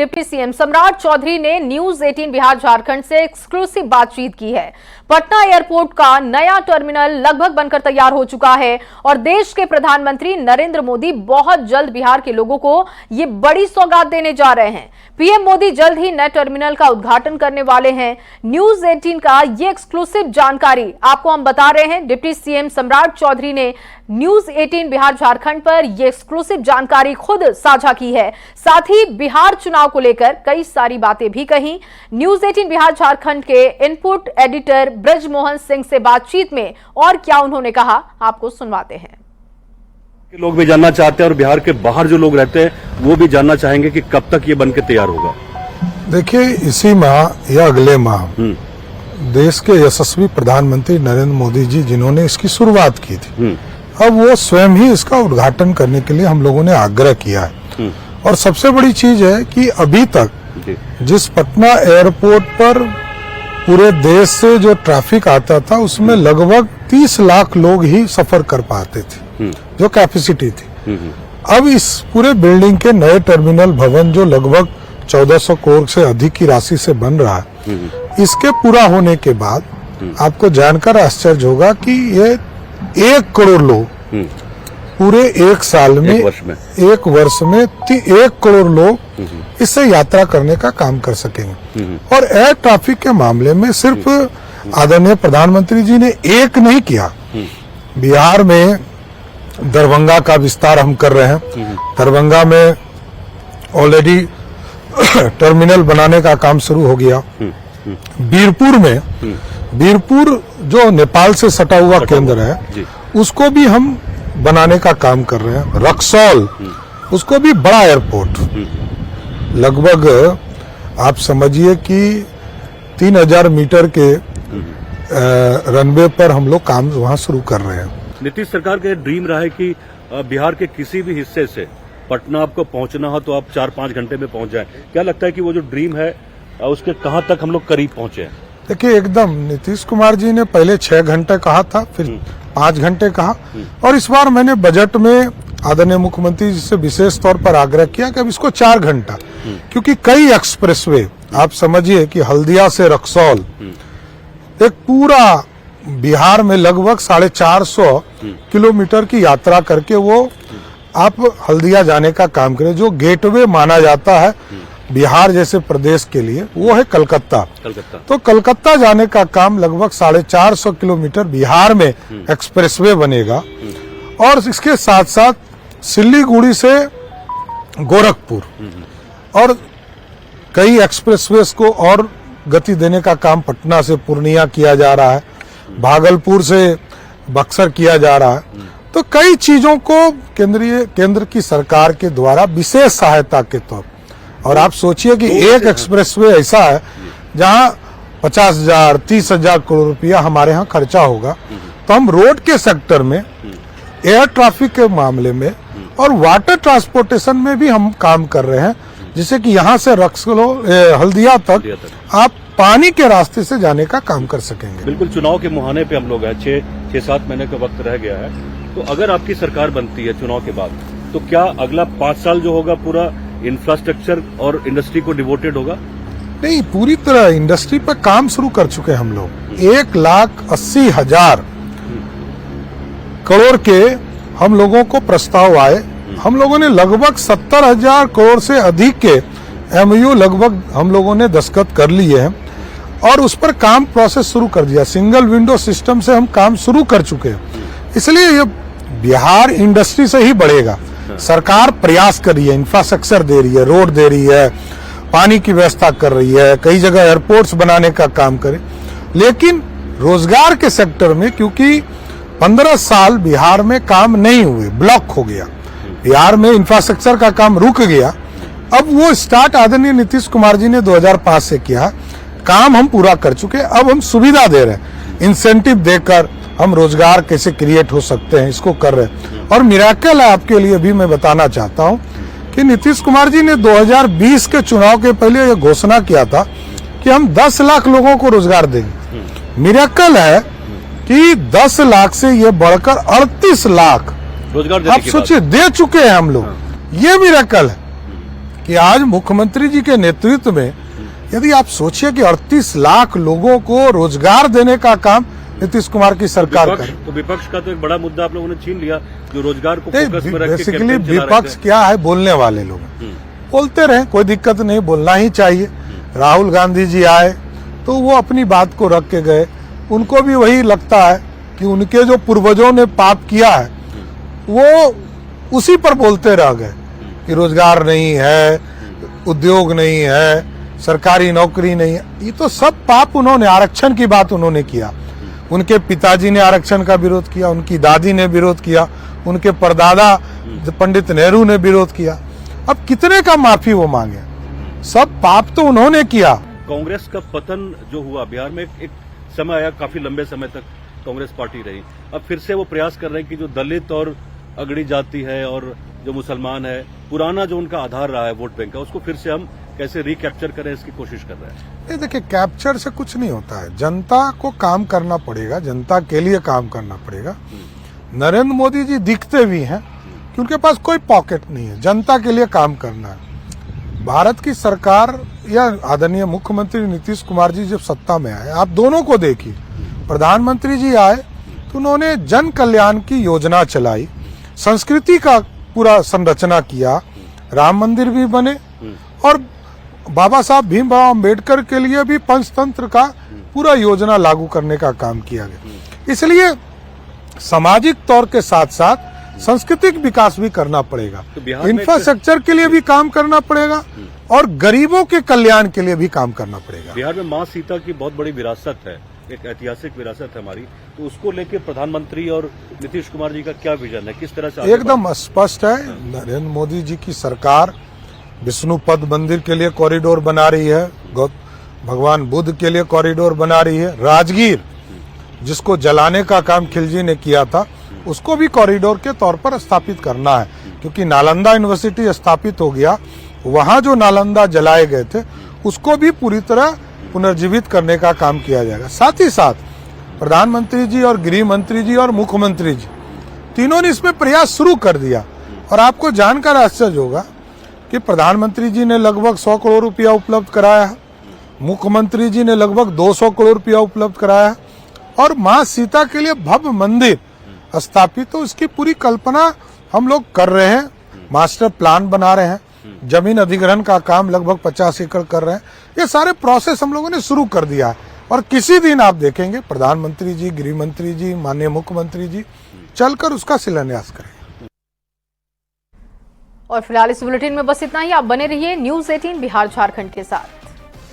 Deputy CM सम्राट चौधरी ने news 18 Bihar Jharkhand से एक्सक्लूसिव बातचीत की है। पटना एयरपोर्ट का नया टर्मिनल लगभग बनकर तैयार हो चुका है और देश के प्रधानमंत्री नरेंद्र मोदी बहुत जल्द बिहार के लोगों को ये बड़ी सौगात देने जा रहे हैं। पीएम मोदी जल्द ही नए टर्मिनल का उद्घाटन करने वाले हैं। न्यूज 18 का ये एक्सक्लूसिव जानकारी आपको हम बता रहे हैं। डिप्टी सीएम सम्राट चौधरी ने न्यूज 18 बिहार झारखंड पर यह एक्सक्लूसिव जानकारी खुद साझा की है। साथ ही बिहार चुनाव को लेकर कई सारी बातें भी कही। न्यूज 18 बिहार झारखंड के इनपुट एडिटर ब्रजमोहन सिंह से बातचीत में और क्या उन्होंने कहा, आपको सुनवाते हैं। लोग भी जानना चाहते हैं और बिहार के बाहर जो लोग रहते हैं वो भी जानना चाहेंगे कि कब तक ये बनके तैयार होगा। देखिए, इसी माह या अगले माह देश के यशस्वी प्रधानमंत्री नरेंद्र मोदी जी जिन्होंने इसकी शुरुआत की थी, अब वो स्वयं ही इसका उद्घाटन करने के लिए हम लोगों ने आग्रह किया है। और सबसे बड़ी चीज है कि अभी तक जिस पटना एयरपोर्ट पर पूरे देश से जो ट्रैफिक आता था उसमें लगभग 30 लाख लोग ही सफर कर पाते थे, जो कैपेसिटी थी। अब इस पूरे बिल्डिंग के नए टर्मिनल भवन जो लगभग 1400 करोड़ से अधिक की राशि से बन रहा है, इसके पूरा होने के बाद आपको जानकर आश्चर्य होगा कि ये 1 करोड़ लोग पूरे एक साल में, एक वर्ष में 1 करोड़ लोग इससे यात्रा करने का काम कर सकेंगे। और एयर ट्रैफिक के मामले में सिर्फ आदरणीय प्रधानमंत्री जी ने एक नहीं किया, बिहार में दरभंगा का विस्तार हम कर रहे हैं। दरभंगा में ऑलरेडी टर्मिनल बनाने का काम शुरू हो गया। बीरपुर जो नेपाल से सटा हुआ केंद्र है, उसको भी हम बनाने का काम कर रहे हैं। रक्सौल, उसको भी बड़ा एयरपोर्ट, लगभग आप समझिए कि 3000 मीटर के रनवे पर हम लोग काम वहां शुरू कर रहे हैं। नीतीश सरकार का ड्रीम रहा है कि बिहार के किसी भी हिस्से से पटना आपको पहुंचना हो तो आप 4-5 घंटे में पहुंच जाए। क्या लगता है कि वो जो ड्रीम है उसके कहां तक हम लोग करीब पहुंचे हैं? देखिए, एकदम नीतीश कुमार जी ने पहले 6 घंटे कहा था, फिर 5 घंटे कहा, और इस बार मैंने बजट में आदरणीय मुख्यमंत्री जी से विशेष तौर पर आग्रह किया कि अब इसको 4 घंटा, क्योंकि कई एक्सप्रेसवे, आप समझिए कि हल्दिया से रक्सौल एक पूरा बिहार में लगभग 450 किलोमीटर की यात्रा करके वो आप हल्दिया जाने का काम करें। जो गेटवे माना जाता है बिहार जैसे प्रदेश के लिए, वो है कलकत्ता। तो कलकत्ता जाने का काम लगभग 450 किलोमीटर बिहार में एक्सप्रेसवे बनेगा। और इसके साथ साथ सिल्लीगुड़ी से गोरखपुर और कई एक्सप्रेसवेज को और गति देने का काम पटना से पूर्णिया किया जा रहा है, भागलपुर से बक्सर किया जा रहा है। तो कई चीजों को केंद्र की सरकार के द्वारा विशेष सहायता के तौर, और आप सोचिए कि एक एक्सप्रेसवे ऐसा है जहां 50,000 30,000 करोड़ रुपया हमारे यहाँ खर्चा होगा। तो हम रोड के सेक्टर में, एयर ट्रैफिक के मामले में और वाटर ट्रांसपोर्टेशन में भी हम काम कर रहे हैं, जिससे कि यहाँ से हल्दिया तक आप पानी के रास्ते से जाने का काम कर सकेंगे। बिल्कुल, चुनाव के मुहाने पे हम लोग हैं, 6-7 महीने का वक्त रह गया है। तो अगर आपकी सरकार बनती है चुनाव के बाद, तो क्या अगला 5 साल जो होगा पूरा इंफ्रास्ट्रक्चर और इंडस्ट्री को डिवोटेड होगा? नहीं, पूरी तरह इंडस्ट्री पर काम शुरू कर चुके हैं हम लोग। 1,80,000 करोड़ के हम लोगों को प्रस्ताव आए। हम लोगों ने लगभग 70,000 करोड़ से अधिक के MOU लगभग हम लोगों ने दस्तखत कर लिए हैं और उस पर काम प्रोसेस शुरू कर दिया। सिंगल विंडो सिस्टम से हम काम शुरू कर चुके हैं। इसलिए ये बिहार इंडस्ट्री से ही बढ़ेगा। सरकार प्रयास कर रही है, इंफ्रास्ट्रक्चर दे रही है, रोड दे रही है, पानी की व्यवस्था कर रही है, कई जगह एयरपोर्ट्स बनाने का काम करे। लेकिन रोजगार के सेक्टर में, क्योंकि 15 साल बिहार में काम नहीं हुए, ब्लॉक हो गया, बिहार में इंफ्रास्ट्रक्चर का काम रुक गया। अब वो स्टार्ट आदरणीय नीतीश कुमार जी ने 2005 से किया, काम हम पूरा कर चुके। अब हम सुविधा दे रहे हैं, इंसेंटिव देकर हम रोजगार कैसे क्रिएट हो सकते हैं, इसको कर रहे हैं। और मिराकल है आपके लिए भी मैं बताना चाहता हूं कि नीतीश कुमार जी ने 2020 के चुनाव के पहले यह घोषणा किया था कि हम 10 लाख लोगों को रोजगार देंगे। मिराकल है कि 10 लाख से ये बढ़कर 38 लाख रोजगार आप सोचिए दे चुके हैं हम लोग। ये मिराकल है कि आज मुख्यमंत्री जी के नेतृत्व में यदि आप सोचिए कि 38 लाख लोगों को रोजगार देने का काम नीतीश कुमार की सरकार करे। तो विपक्ष का तो एक बड़ा मुद्दा आप लोगों ने छीन लिया, जो रोजगार को फोकस में रख के बेसिकली कैंपेन चला रहे विपक्ष थे। क्या है, बोलने वाले लोग बोलते रहे, कोई दिक्कत नहीं, बोलना ही चाहिए। राहुल गांधी जी आए तो वो अपनी बात को रख के गए, उनको भी वही लगता है कि उनके जो पूर्वजों ने पाप किया है वो उसी पर बोलते रह गए कि रोजगार नहीं है, उद्योग नहीं है, सरकारी नौकरी नहीं है। ये तो सब पाप उन्होंने, आरक्षण की बात उन्होंने किया, उनके पिताजी ने आरक्षण का विरोध किया, उनकी दादी ने विरोध किया, उनके परदादा पंडित नेहरू ने विरोध किया। अब कितने का माफी वो मांगे, सब पाप तो उन्होंने किया। कांग्रेस का पतन जो हुआ बिहार में, एक समय आया, काफी लंबे समय तक कांग्रेस पार्टी रही। अब फिर से वो प्रयास कर रहे हैं कि जो दलित और अगड़ी जाति है और जो मुसलमान है, पुराना जो उनका आधार रहा है वोट बैंक का, उसको फिर से हम कैसे रिकैप्चर करें, इसकी कोशिश कर रहे हैं। ये देखिए, कैप्चर से कुछ नहीं होता है, जनता को काम करना पड़ेगा, जनता के लिए काम करना पड़ेगा। नरेंद्र मोदी जी दिखते भी हैं कि उनके पास कोई पॉकेट नहीं है, जनता के लिए काम करना है। भारत की सरकार या आदरणीय मुख्यमंत्री नीतीश कुमार जी जब सत्ता में आए, आप दोनों को देखिए, प्रधानमंत्री जी आए तो उन्होंने जन कल्याण की योजना चलाई, संस्कृति का पूरा संरचना किया, राम मंदिर भी बने और बाबा साहब भीमराव अंबेडकर के लिए भी पंचतंत्र का पूरा योजना लागू करने का काम किया गया। इसलिए सामाजिक तौर के साथ साथ सांस्कृतिक विकास भी करना पड़ेगा, तो इंफ्रास्ट्रक्चर के लिए भी काम करना पड़ेगा और गरीबों के कल्याण के लिए भी काम करना पड़ेगा। बिहार में माँ सीता की बहुत बड़ी विरासत है, एक ऐतिहासिक विरासत है हमारी, तो उसको लेकर प्रधानमंत्री और नीतीश कुमार जी का क्या विजन है, किस तरह से? एकदम स्पष्ट है, नरेंद्र मोदी जी की सरकार विष्णुपद मंदिर के लिए कॉरिडोर बना रही है, भगवान बुद्ध के लिए कॉरिडोर बना रही है, राजगीर जिसको जलाने का काम खिलजी ने किया था उसको भी कॉरिडोर के तौर पर स्थापित करना है, क्योंकि नालंदा यूनिवर्सिटी स्थापित हो गया, वहां जो नालंदा जलाए गए थे उसको भी पूरी तरह पुनर्जीवित करने का काम किया जाएगा। साथ ही साथ प्रधानमंत्री जी और गृह मंत्री जी और मुख्यमंत्री जी तीनों ने इसमें प्रयास शुरू कर दिया। और आपको जानकर आश्चर्य होगा कि प्रधानमंत्री जी ने लगभग 100 करोड़ रुपया उपलब्ध कराया है, मुख्यमंत्री जी ने लगभग 200 करोड़ रुपया उपलब्ध कराया है और माँ सीता के लिए भव्य मंदिर स्थापित, तो इसकी पूरी कल्पना हम लोग कर रहे हैं, मास्टर प्लान बना रहे हैं, जमीन अधिग्रहण का काम लगभग 50 एकड़ कर रहे हैं। ये सारे प्रोसेस हम लोगों ने शुरू कर दिया है और किसी दिन आप देखेंगे प्रधानमंत्री जी, गृह मंत्री जी, माननीय मुख्यमंत्री जी चलकर उसका शिलान्यास करेंगे। और फिलहाल इस बुलेटिन में बस इतना ही। आप बने रहिए न्यूज़ 18 बिहार झारखंड के साथ।